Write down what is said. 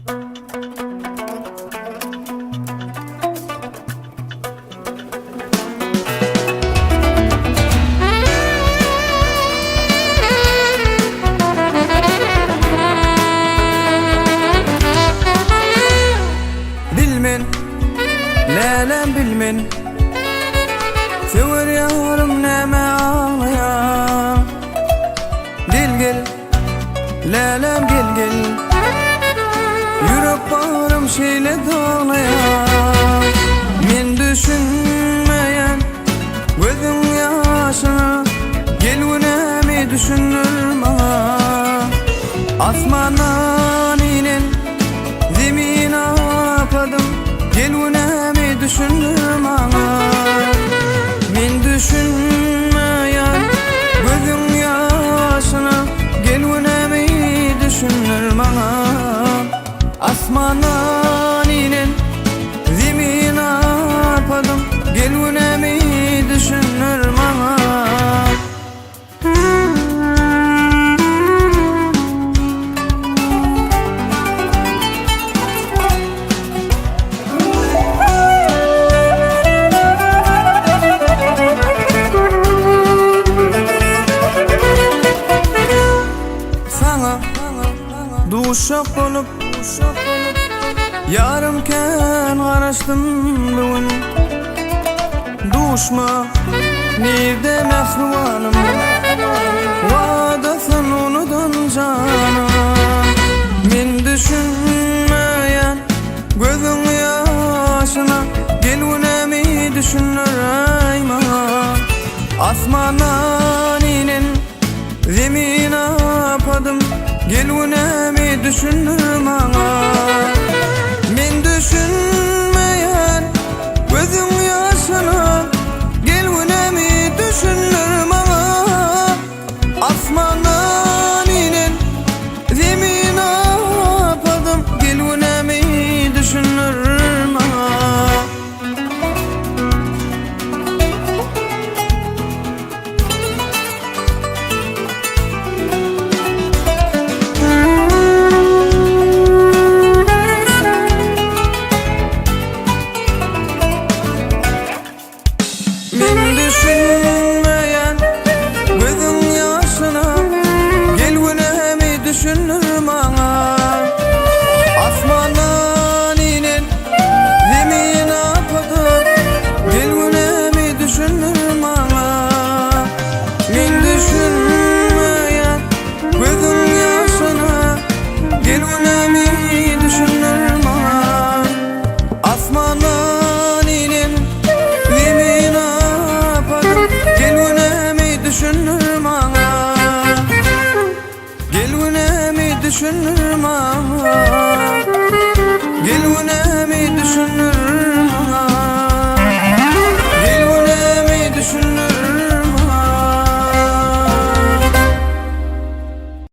Bilmen, lelem bilmen, sever yarım neme ağlayan. Gel, lelem gel, yürüp bağrım şeyle dağlayan. Men düşünmeyen gözüm yaşına, gelünemi düşünür bana. Asmandan inen zemin apadım, gelünemi düşünür bana. Men düşünmeyen gözüm yaşına, gelünemi düşünür bana. Asmandan inen zemin apadım, gelünemi düşünür bana. Duşak olup yarımken karıştım bugün. Duşma nerede mehruvanım, vadasın unudun canım. Men düşünmeyen gözün yaşına, gelünemi düşünür ayma. Asmandan inen zemin apadım, gelünemi düşünür bana. Men düşünmeyen gözüm yaşına, gelünemi düşünür bana. Asmandan inen zemin apadım, gelünemi düşünür bana. Men düşünmeyen gözün yaşına, gelünemi düşünür bana. Asmandan inen zemin apadım, gelünemi düşünür bana. Men düşünmeyen gözün yaşına, gelünemi düşünür bana. Asmandan inen zemin apadım, gelünemi düşünür bana. Gelünemi düşünür bana, gelünemi düşünür